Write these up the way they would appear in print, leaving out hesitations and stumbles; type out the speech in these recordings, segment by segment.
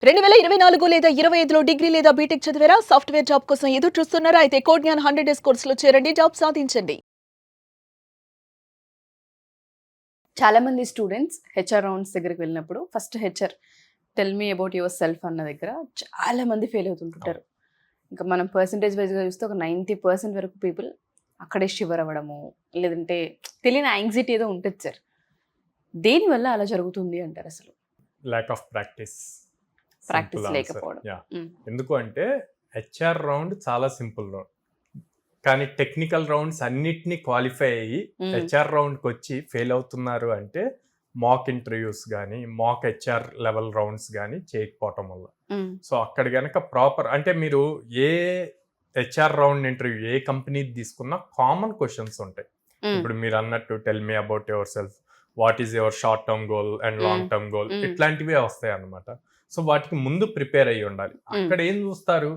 2024 లేదా 25లో డిగ్రీ లేదా బీటెక్ చదివారా? సాఫ్ట్‌వేర్ జాబ్ కోసం ఎదురు చూస్తున్నారా? అయితే కోడ్‌జ్ఞాన్ 100 డేస్ కోర్సులో చేరండి. జాబ్ సాధించండి. చాలా మంది స్టూడెంట్స్ హెచ్ఆర్ రౌండ్స్ దగ్గరికి వెళ్ళినప్పుడు first HR tell me about your self అన్న దగ్గర చాలా మంది ఫెయిల్ అవుతుంటారు. ఇంకా మనం పర్సంటేజ్ వైజ్గా చూస్తే ఒక 90% వరకు పీపుల్ అక్కడే షివర్ అవ్వడము, లేదంటే తెలియని యాంగ్జైటీ ఏదో ఉంటుంది సార్. దేనివల్ల అలా జరుగుతుంది అంటారు? అసలు ల్యాక్ ఆఫ్ ప్రాక్టీస్ లేకపోవడం. ఎందుకు అంటే హెచ్ఆర్ రౌండ్ చాలా సింపుల్ రౌండ్, కానీ టెక్నికల్ రౌండ్స్ అన్నిటినీ క్వాలిఫై అయ్యి హెచ్ఆర్ రౌండ్కి వచ్చి ఫెయిల్ అవుతున్నారు అంటే మాక్ ఇంటర్వ్యూస్ కానీ మాక్ హెచ్ఆర్ లెవెల్ రౌండ్స్ కానీ చేయకపోవటం వల్ల. సో అక్కడ కనుక ప్రాపర్ అంటే మీరు ఏ హెచ్ఆర్ రౌండ్ ఇంటర్వ్యూ ఏ కంపెనీ తీసుకున్నా కామన్ క్వశ్చన్స్ ఉంటాయి. ఇప్పుడు మీరు అన్నట్టు tell me about yourself, what is your short term goal and long term goal, ఇట్లాంటివే వస్తాయి అన్నమాట. సో వాటికి ముందు ప్రిపేర్ అయ్యి ఉండాలి. అక్కడ ఏం చూస్తారు,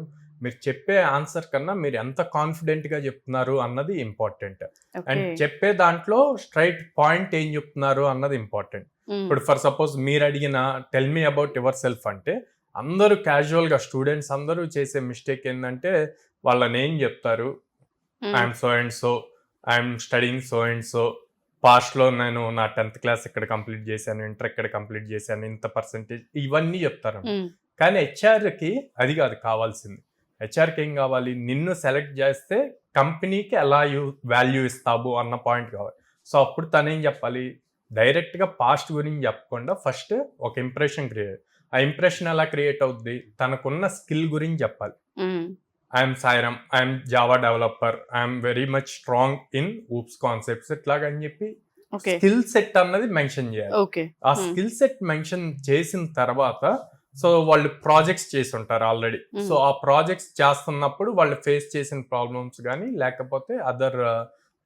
మీరు చెప్పే ఆన్సర్ కన్నా మీరు ఎంత కాన్ఫిడెంట్ గా చెప్తున్నారు అన్నది ఇంపార్టెంట్. అండ్ చెప్పే దాంట్లో స్ట్రైట్ పాయింట్ ఏం చెప్తున్నారు అన్నది ఇంపార్టెంట్. ఇప్పుడు ఫర్ సపోజ్ మీరు అడిగిన tell me about your self అంటే అందరూ క్యాజువల్ గా స్టూడెంట్స్ అందరూ చేసే మిస్టేక్ ఏంటంటే వాళ్ళ నేమ్ చెప్తారు, I'm so and so, I'm studying so and so, పాస్ట్లో నేను నా 10th క్లాస్ ఇక్కడ కంప్లీట్ చేశాను, ఇంటర్ ఇక్కడ కంప్లీట్ చేశాను, ఇంత పర్సెంటేజ్, ఇవన్నీ చెప్తారు. కానీ హెచ్ఆర్కి అది కాదు కావాల్సింది. హెచ్ఆర్కి ఏం కావాలి, నిన్ను సెలెక్ట్ చేస్తే కంపెనీకి ఎలా వాల్యూ ఇస్తావు అన్న పాయింట్ కావాలి. సో అప్పుడు తనేం చెప్పాలి, డైరెక్ట్గా పాస్ట్ గురించి చెప్పకుండా ఫస్ట్ ఒక ఇంప్రెషన్ క్రియేట్. ఆ ఇంప్రెషన్ ఎలా క్రియేట్ అవుద్ది, తనకున్న స్కిల్ గురించి చెప్పాలి. I'm Sairam, I'm Java developer, I'm very much strong in OOPS concepts, ఇట్లాగని చెప్పి స్కిల్ సెట్ అన్నది మెన్షన్ చేయాలి. ఆ స్కిల్ సెట్ మెన్షన్ చేసిన తర్వాత సో వాళ్ళు ప్రాజెక్ట్స్ చేసి ఉంటారు ఆల్రెడీ. సో ఆ ప్రాజెక్ట్స్ చేస్తున్నప్పుడు వాళ్ళు ఫేస్ చేసిన ప్రాబ్లమ్స్ కానీ లేకపోతే అదర్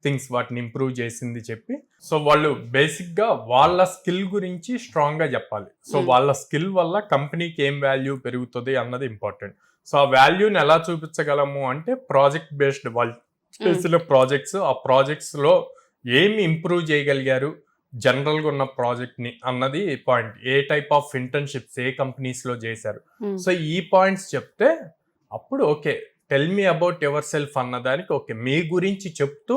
థింగ్స్ వాటిని ఇంప్రూవ్ చేసింది చెప్పి, సో వాళ్ళు బేసిక్ గా వాళ్ళ స్కిల్ గురించి స్ట్రాంగ్ గా చెప్పాలి. సో వాళ్ళ స్కిల్ వల్ల కంపెనీకి ఏం వాల్యూ పెరుగుతుంది అన్నది ఇంపార్టెంట్. సో ఆ వాల్యూని ఎలా చూపించగలము అంటే ప్రాజెక్ట్ బేస్డ్, వాళ్ళు చేసిన ప్రాజెక్ట్స్, ఆ ప్రాజెక్ట్స్ లో ఏమి ఇంప్రూవ్ చేయగలిగారు జనరల్గా ఉన్న ప్రాజెక్ట్ ని అన్నది point. A type of internships A companies లో చేశారు. సో ఈ పాయింట్స్ చెప్తే అప్పుడు okay tell me about your self అన్నదానికి ఓకే మీ గురించి చెప్తూ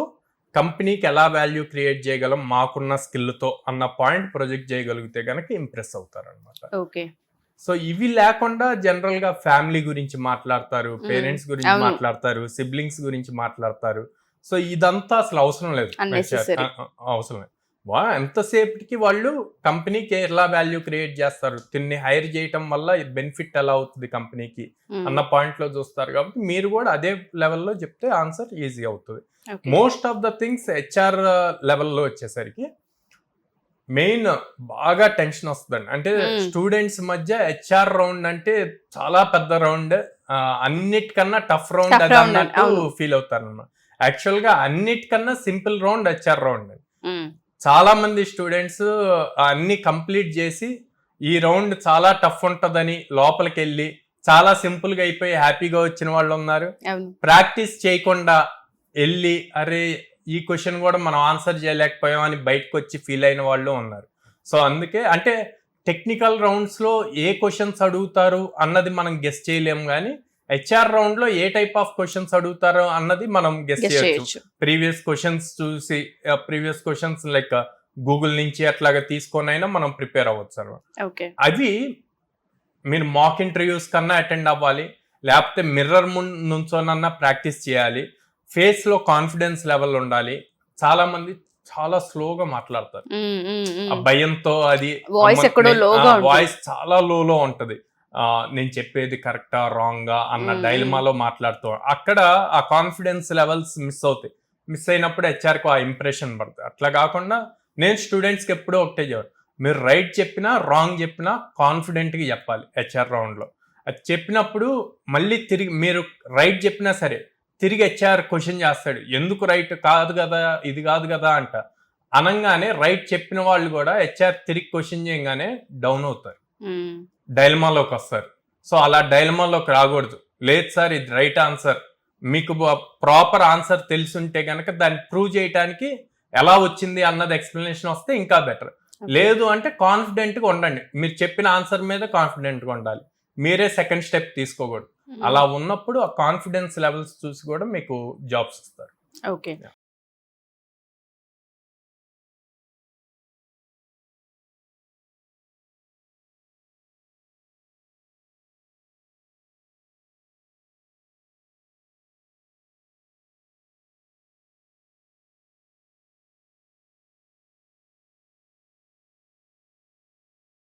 కంపెనీకి ఎలా వాల్యూ క్రియేట్ చేయగలం మాకున్న స్కిల్తో అన్న పాయింట్ ప్రొజెక్ట్ చేయగలిగితే కనుక ఇంప్రెస్ అవుతారు అనమాట. సో ఇవి లేకుండా జనరల్ గా ఫ్యామిలీ గురించి మాట్లాడతారు, పేరెంట్స్ గురించి మాట్లాడతారు, సిబ్లింగ్స్ గురించి మాట్లాడతారు. సో ఇదంతా అసలు అవసరం లేదు. ఎంతసేపటికి వాళ్ళు కంపెనీకి ఎలా వాల్యూ క్రియేట్ చేస్తారు, తిన్ని హైర్ చేయటం వల్ల బెనిఫిట్ ఎలా అవుతుంది కంపెనీకి అన్న పాయింట్ లో చూస్తారు. కాబట్టి మీరు కూడా అదే లెవెల్లో చెప్తే ఆన్సర్ ఈజీ అవుతుంది. Most of the things HR లెవెల్లో వచ్చేసరికి మెయిన్ బాగా టెన్షన్ వస్తుందండి. అంటే స్టూడెంట్స్ మధ్య హెచ్ఆర్ రౌండ్ అంటే చాలా పెద్ద రౌండ్, అన్నిటికన్నా టఫ్ రౌండ్ అది అన్నట్టు ఫీల్ అవుతారు అన్నమాట. యాక్చువల్ గా అన్నిటికన్నా సింపుల్ రౌండ్ హెచ్ఆర్ రౌండ్. చాలా మంది స్టూడెంట్స్ అన్ని కంప్లీట్ చేసి ఈ రౌండ్ చాలా టఫ్ ఉంటదని లోపలికి వెళ్ళి చాలా సింపుల్ గా అయిపోయి హ్యాపీగా వచ్చిన వాళ్ళు ఉన్నారు. ప్రాక్టీస్ చేయకుండా వెళ్ళి అరే ఈ క్వశ్చన్ కూడా మనం ఆన్సర్ చేయలేకపోయామని బయటకు వచ్చి ఫీల్ అయిన వాళ్ళు ఉన్నారు. సో అందుకే అంటే టెక్నికల్ రౌండ్స్ లో ఏ క్వశ్చన్స్ అడుగుతారు అన్నది మనం గెస్ చేయలేము, కానీ హెచ్ఆర్ రౌండ్ లో ఏ టైప్ ఆఫ్ క్వశ్చన్స్ అడుగుతారో అన్నది మనం గెస్ చేయొచ్చు. ప్రీవియస్ క్వశ్చన్స్ చూసి, ప్రీవియస్ క్వశ్చన్స్ లైక్ గూగుల్ నుంచి అట్లాగా తీసుకొనైనా మనం ప్రిపేర్ అవ్వచ్చు అనమాట. అవి మీరు మాక్ ఇంటర్వ్యూస్ కన్నా అటెండ్ అవ్వాలి, లేకపోతే మిర్రర్ నుంచోనన్నా ప్రాక్టీస్ చేయాలి. ఫేస్ లో కాన్ఫిడెన్స్ లెవెల్ ఉండాలి. చాలా మంది చాలా స్లోగా మాట్లాడతారు, ఆ భయంతో అది వాయిస్ చాలా లోలో ఉంటది. నేను చెప్పేది కరెక్టా రాంగా అన్న డైలమాలో మాట్లాడుతూ అక్కడ ఆ కాన్ఫిడెన్స్ లెవెల్స్ మిస్ అవుతాయి. మిస్ అయినప్పుడు హెచ్ఆర్కి ఆ ఇంప్రెషన్ పడుతుంది. అట్లా కాకుండా నేను స్టూడెంట్స్కి ఎప్పుడూ ఒకటే చెప్పాను, మీరు రైట్ చెప్పినా రాంగ్ చెప్పినా కాన్ఫిడెంట్గా చెప్పాలి హెచ్ఆర్ రౌండ్లో. అది చెప్పినప్పుడు మళ్ళీ తిరిగి మీరు రైట్ చెప్పినా సరే తిరిగి హెచ్ఆర్ క్వశ్చన్ చేస్తాడు, ఎందుకు రైట్ కాదు కదా ఇది కాదు కదా అంట. అనగానే రైట్ చెప్పిన వాళ్ళు కూడా హెచ్ఆర్ తిరిగి క్వశ్చన్ చేయగానే డౌన్ అవుతారు, డైలమాలోకి వస్తారు. సో అలా డైలమాలోకి రాకూడదు. లేదు సార్ ఇది రైట్ ఆన్సర్, మీకు ప్రాపర్ ఆన్సర్ తెలిసి ఉంటే కనుక దాన్ని ప్రూవ్ చేయడానికి ఎలా వచ్చింది అన్నది ఎక్స్ప్లెనేషన్ వస్తే ఇంకా బెటర్. లేదు అంటే కాన్ఫిడెంట్గా ఉండండి, మీరు చెప్పిన ఆన్సర్ మీద కాన్ఫిడెంట్గా ఉండాలి. మీరే సెకండ్ స్టెప్ తీసుకోకూడదు. అలా ఉన్నప్పుడు ఆ కాన్ఫిడెన్స్ లెవెల్స్ చూసి కూడా మీకు జాబ్స్ ఇస్తారు. ఓకే. Yeah.